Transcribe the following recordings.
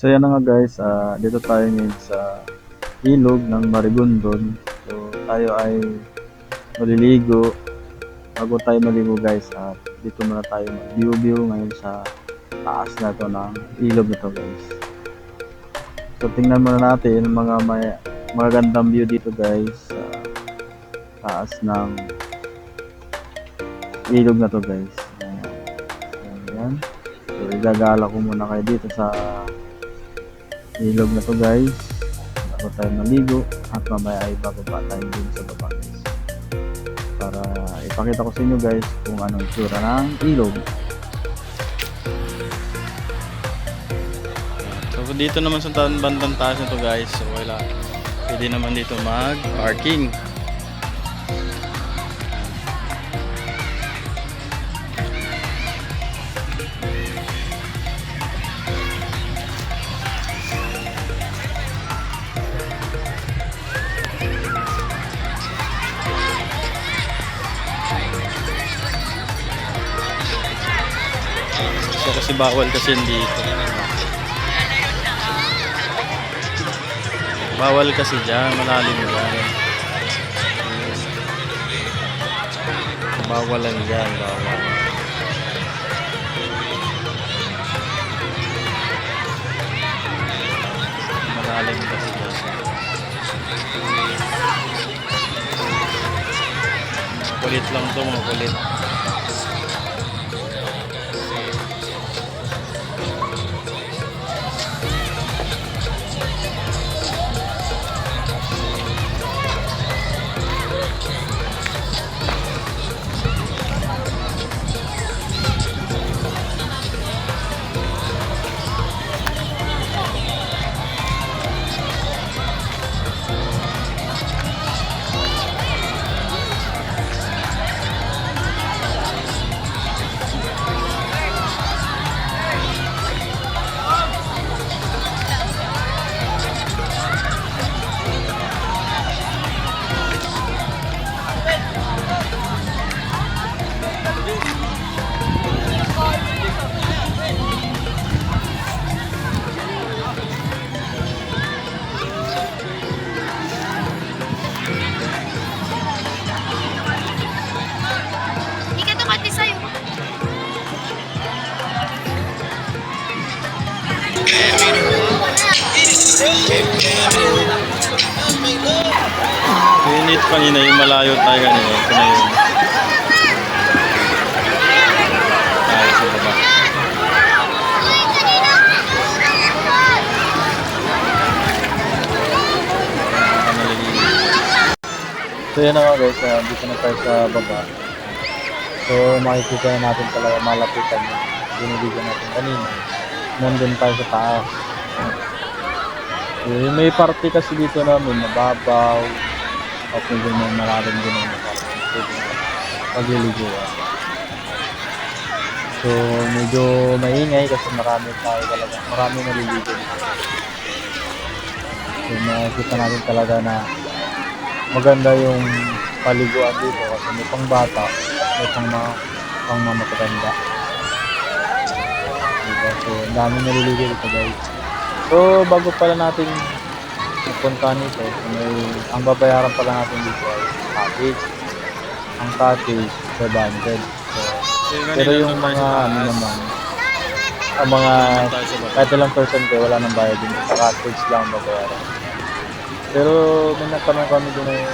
So yan na nga guys, dito tayo ngayon sa ilog ng Marigondon. So tayo ay maliligo. Bago tayo maligo guys, at dito muna tayo mag-view ngayon sa taas na to ng ilog na to guys. So tingnan muna natin mga magagandang view dito guys sa taas ng ilog na to guys. Ayan. So igagala ko muna kayo dito sa ilog na to guys bago tayo maligo, at mamaya ay bababa tayo din sa baba guys para ipakita ko sa inyo guys kung anong itsura ng ilog. So dito naman sa bandang taas na to guys, so wala, pwede naman dito mag parking. So kasi bawal kasi dito. Bawal kasi dyan, malalim dyan. Bawal lang dyan, bawal. Malalim kasi dyan. Makulit lang to, makulit. Init kanina yung malayo tayo kanina. Ito na yun. Tayo sa baba. So yan na nga guys, dito na tayo sa baba. So makikita natin talaga malapitan yung binibigyan natin kanina. Nandun tayo sa taas. May party kasi dito namin, mababaw. At medyo may malalim din ang pagliliguan. So medyo maingay kasi marami tayo talaga. Marami naliligo dito. So makikita natin talaga na maganda yung paliguan dito kasi may pang bata, may pang mamatanda. Diba? So ang dami naliligo dito guys. So bago pala natin pupunta nito, ang babayaran pala natin dito ay cottage. Ang cottage 500. So, pero yung mga ano naman, ang mga kahit ilang percent wala nang bayad din, sa cottage lang babayaran. Pero may nagtanong kami din ay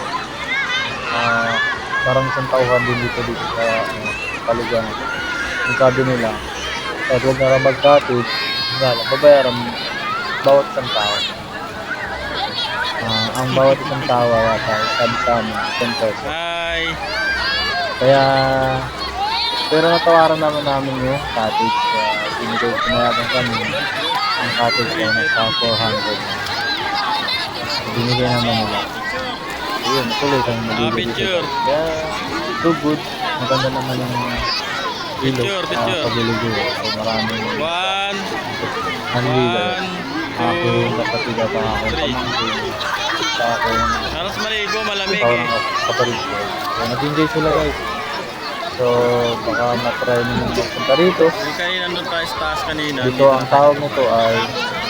parang isang tauhan din dito sa paliguan. Yung sabi nila, kahit huwag na mag-cottage, babayaran bawat isang tao. Ang bawat isang tao sabi sa amin 10 pesos. Hi! Kaya pero natawaran namin yung cottage. Binigay pinayagan kami ang cottage ay nasa 400. Binigay naman nila. Ayun, tuloy kami nabigay dito. Kaya so good. Maganda naman yung ilog pag-iligo. So maraming nanligaw. Ako yung kapatid at ako pamangkin. Sa ako yung halos maligo, malamig kapatid ko. So nag-enjoy sila guys. So baka matry nyo magpunta rito. Hindi kanina nandun tayo sa taas kanina. Dito ang tawag nito ay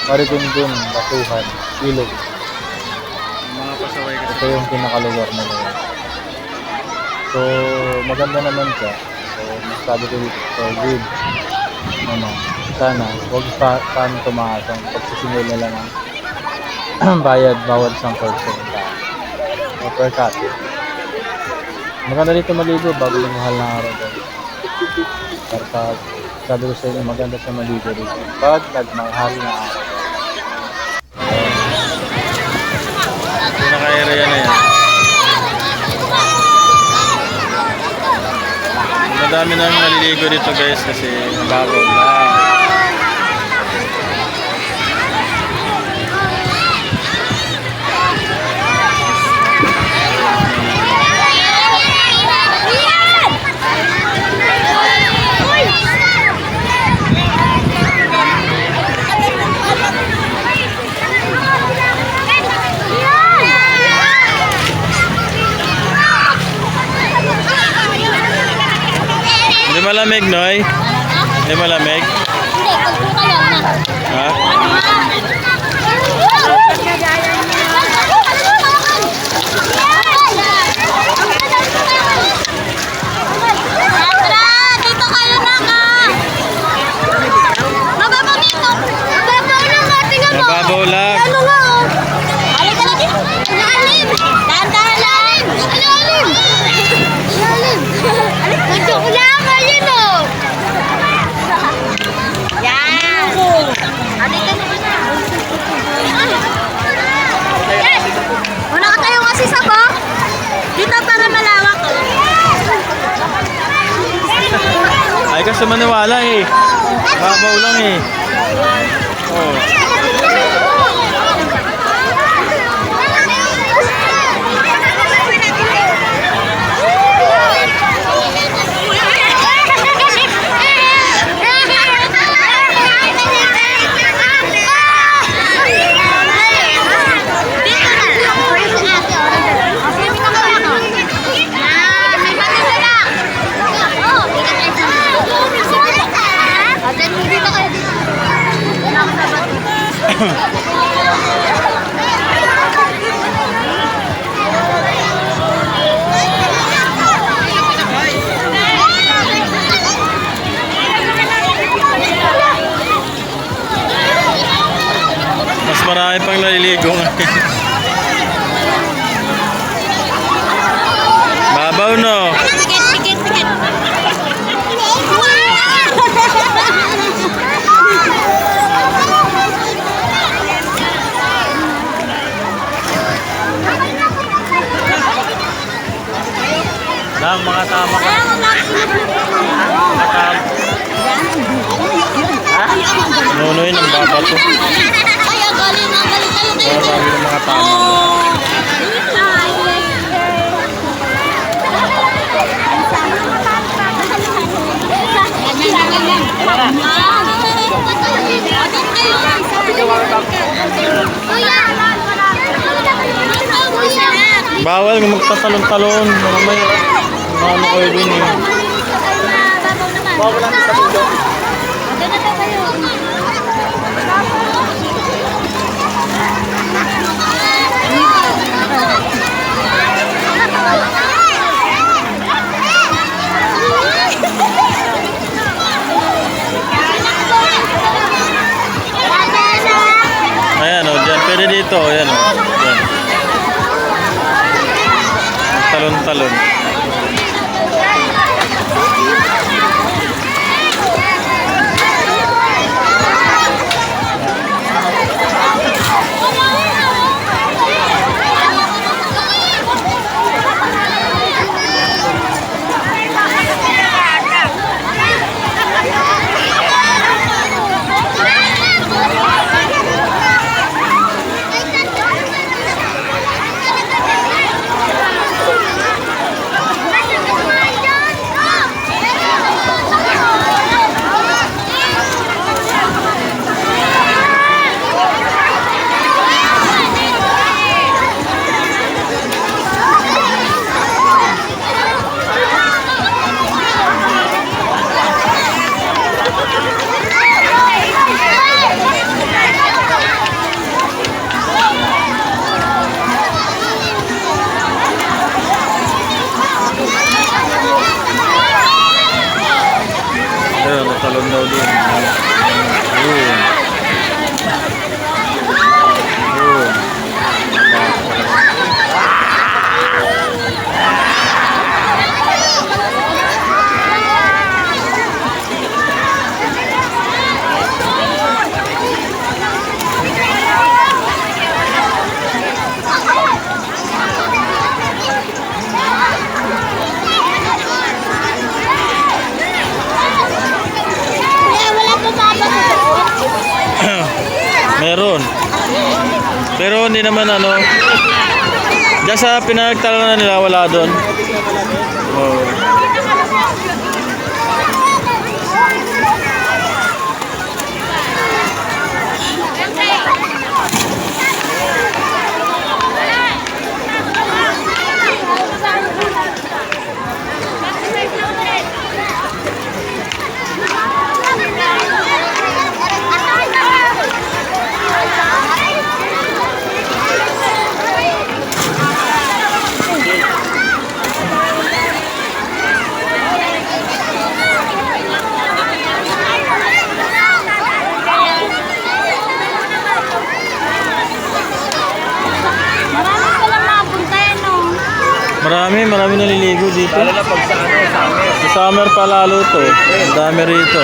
Marikundun, Batuhan, Ilog. Mga pasaway kasi. Ito yung pinakalugar nila. So, maganda naman siya. So, masabi ko dito, so good. Ano, sana, huwag saan tumaasang pagsisingil nila ng bayad, bawat isang person. O per capita. Maganda dito maligo bago yung mahal na araw daw. Para sabi ko sa inyo, maganda siya maligo dito. Pag nagmahal na araw. Pinaka-area na yan. Madami nang naliligo dito guys kasi mababaw lang. Hindi malamig, Noy? Hindi malamig? Hindi, pagbuka lang na. Ha? Tara, dito kayo na ka. Mababaw dito. Mababaw lang nga, tingnan mo. Mababaw lang. Ano nga, oh. Halika na dito. Lalim. Dahan-dahan lang. Lalim. Lalim. Nagtoko lang, ayun, oh. Yan. Halika na ba na? Yes. Una ka tayo kasi sa ko. Dito para malawak, oh. Ay kasi maniwala eh. Babaw lang eh. Oh. Mas marami pang naliligo ngayon. Babaw no. Tikit, tikit, tikit. Lang mga tama ka. Mga tama. Nunoy ng babato. Ay, ang galing na, galing kayo kayo. Marami ng mga tama. Bawal nga magtatalon-talon. May ano kayo din eh. Bawal lang sa video. Doon na daw kayo. Ayan o, dyan. Pwede dito. Ayan o. Dyan. Talon-talon. Talon daw doon. Yun. Yun. Kaya wala pa baba sa doon. Meron. Pero hindi naman ano. Diyan sa pinagtalanan nila, wala doon. Oh. Marami palang napunta yan, no? Marami naliligo dito. Lalo na pag sa ano, summer. Sa summer pa lalo to. Ang dami rito.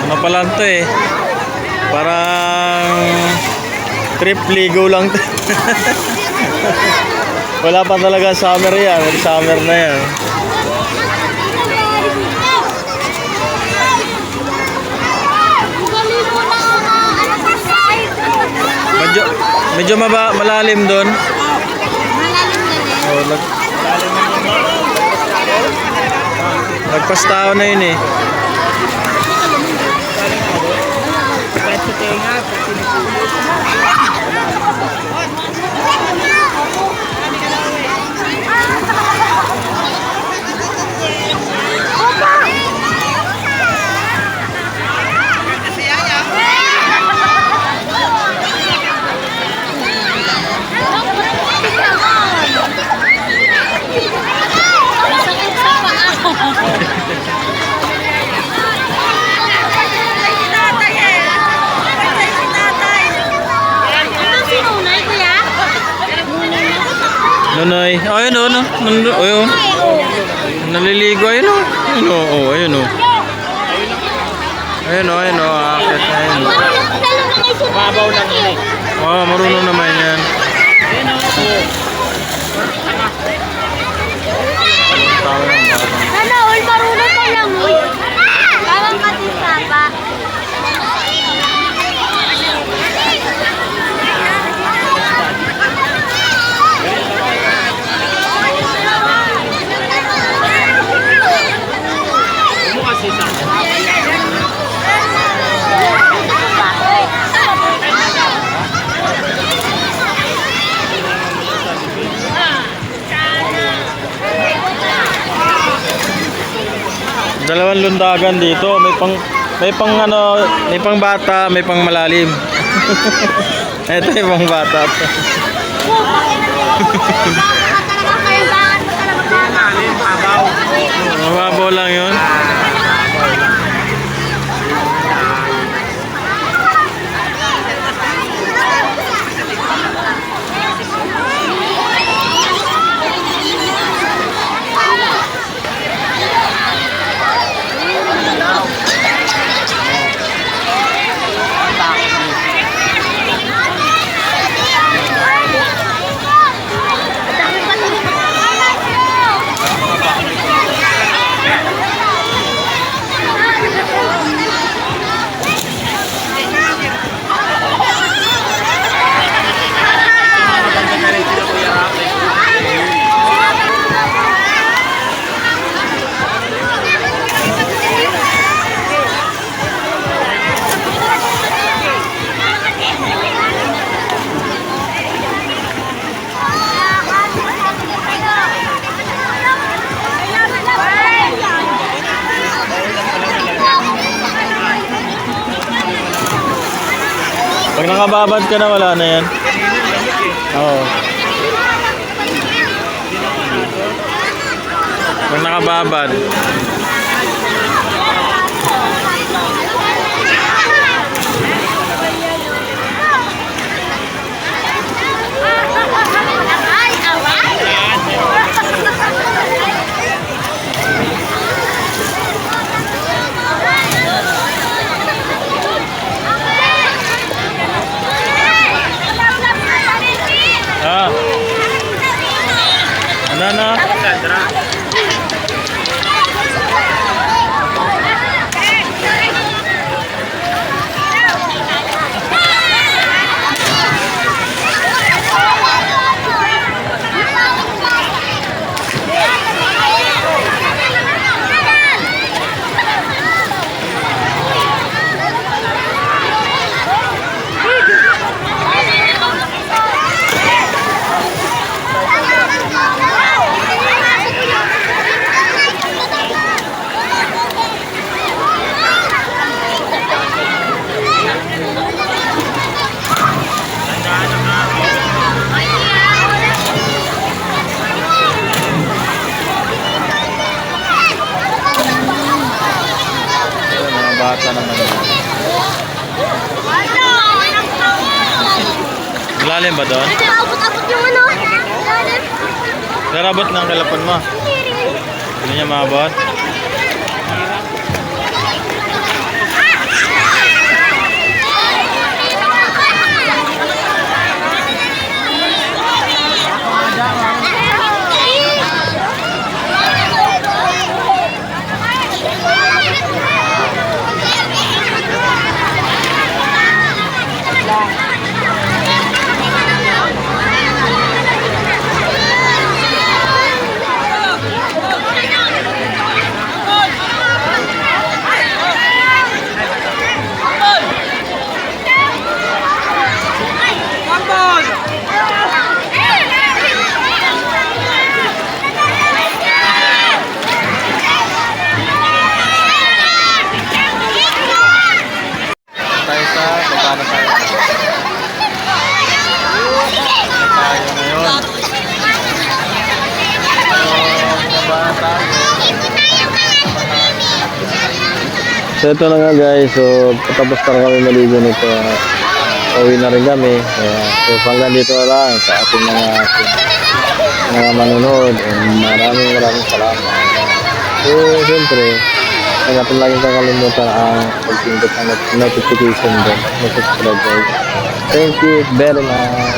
Ano pa lang to eh. Parang trip ligo lang to. Wala pa talaga summer yan. Summer na yan. Medyo malalim doon. Oh, nagpastao na yun eh. Masakit sa paa. Ito si Nunay, kuya? Nonoy. Oh, ayun o. Oh, ayun. Naliligo. Ayun o. Ayun o. Oh, ayun o. Ayun o. Ayun o. Akit na yun. Mabaw lang yun eh. Oh, marunong naman yan. Sana all marunong ka lang, uy. Parang katisapa. Dalawang lundagan dito. May pang bata, may pang malalim. Ito yung pang bata. Mababaw lang yun. Pag nakababad ka na, wala na yan. Oo. Pag nakababad. naman yun. Malalim ba doon? Abot-abot yung ano. Lalim. Narabot ng kalapon mo. Hindi niya maabot. Tayo sa baba na tayo. Tayo ngayon. So, baba na tayo. So ito na nga guys, so patapos na kami maligo nito. Uwi na rin kami. So hanggang dito na lang sa ating mga manonood. And maraming salamat. So siyempre, huwag natin laging kakalimutan ang pag-pindot ng notification doon. Subscribe guys. Thank you very much.